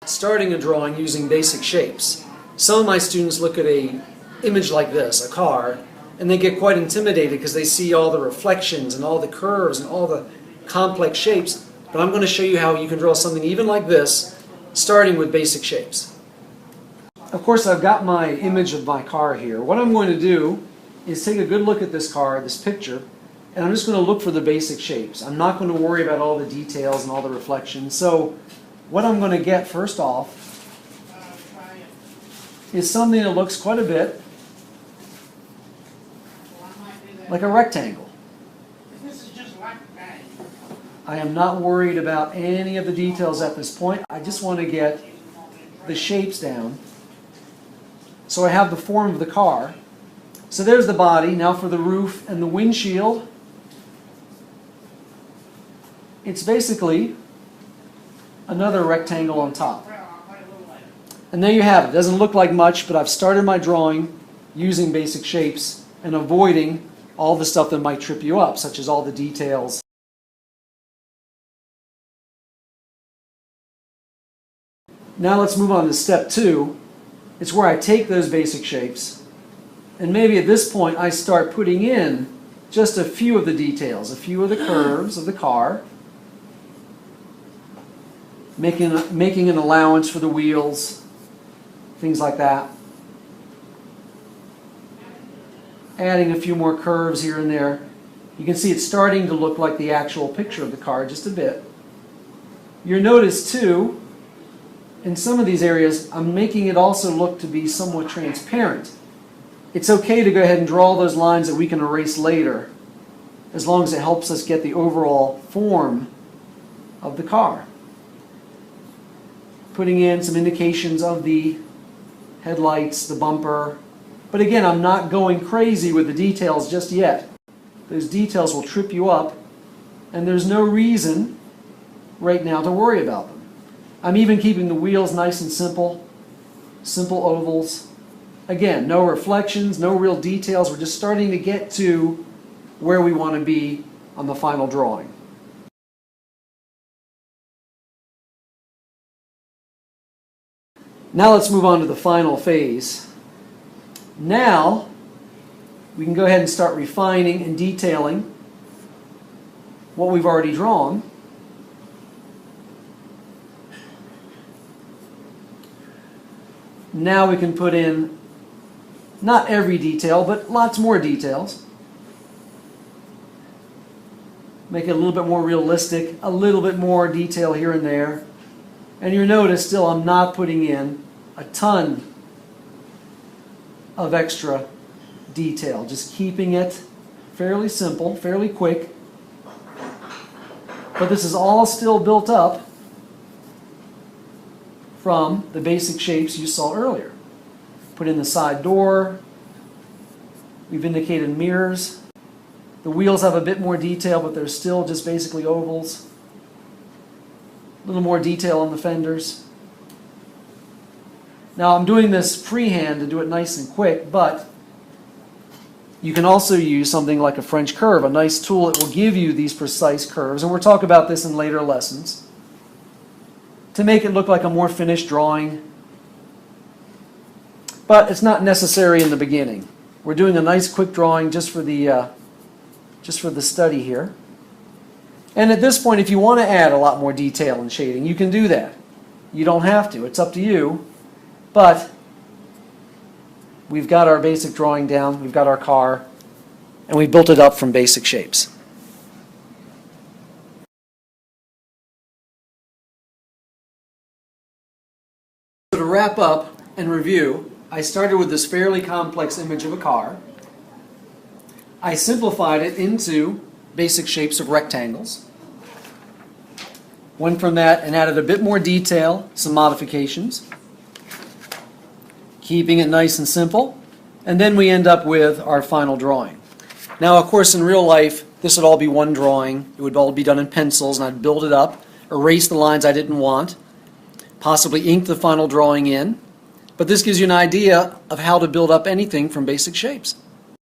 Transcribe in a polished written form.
starting a drawing using basic shapes. Some of my students look at an image like this, a car, and they get quite intimidated because they see all the reflections and all the curves and all the complex shapes. But I'm going to show you how you can draw something even like this, starting with basic shapes. Of course, I've got my image of my car here. What I'm going to do is take a good look at this car, this picture, and I'm just going to look for the basic shapes. I'm not going to worry about all the details and all the reflections. So what I'm going to get first off is something that looks quite a bit like a rectangle. I am not worried about any of the details at this point. I just want to get the shapes down. So I have the form of the car. So there's the body. Now for the roof and the windshield, it's basically another rectangle on top. And there you have it. It doesn't look like much, but I've started my drawing using basic shapes and avoiding all the stuff that might trip you up, such as all the details. Now let's move on to step 2. It's where I take those basic shapes, and maybe at this point I start putting in just a few of the details, a few of the curves of the car, making an allowance for the wheels, things like that. Adding a few more curves here and there. You can see it's starting to look like the actual picture of the car just a bit. You'll notice too, in some of these areas, I'm making it also look to be somewhat transparent. It's okay to go ahead and draw those lines that we can erase later, as long as it helps us get the overall form of the car. Putting in some indications of the headlights, the bumper. But again, I'm not going crazy with the details just yet. Those details will trip you up, and there's no reason right now to worry about them. I'm even keeping the wheels nice and simple ovals. Again, no reflections, no real details. We're just starting to get to where we want to be on the final drawing. Now let's move on to the final phase. Now we can go ahead and start refining and detailing what we've already drawn. Now we can put in not every detail, but lots more details. Make it a little bit more realistic, a little bit more detail here and there. And you'll notice still I'm not putting in a ton of extra detail, just keeping it fairly simple, fairly quick. But this is all still built up from the basic shapes you saw earlier. Put in the side door. We've indicated mirrors. The wheels have a bit more detail, but they're still just basically ovals. A little more detail on the fenders. Now I'm doing this freehand to do it nice and quick, but you can also use something like a French curve, a nice tool that will give you these precise curves, and we'll talk about this in later lessons, to make it look like a more finished drawing. But it's not necessary in the beginning. We're doing a nice quick drawing just for the study here. And at this point, if you want to add a lot more detail and shading, you can do that. You don't have to. It's up to you. But we've got our basic drawing down. We've got our car. And we built it up from basic shapes. So to wrap up and review, I started with this fairly complex image of a car. I simplified it into basic shapes of rectangles. Went from that and added a bit more detail, some modifications, keeping it nice and simple, and then we end up with our final drawing. Now, of course, in real life, this would all be one drawing. It would all be done in pencils, and I'd build it up, erase the lines I didn't want, possibly ink the final drawing in, but this gives you an idea of how to build up anything from basic shapes.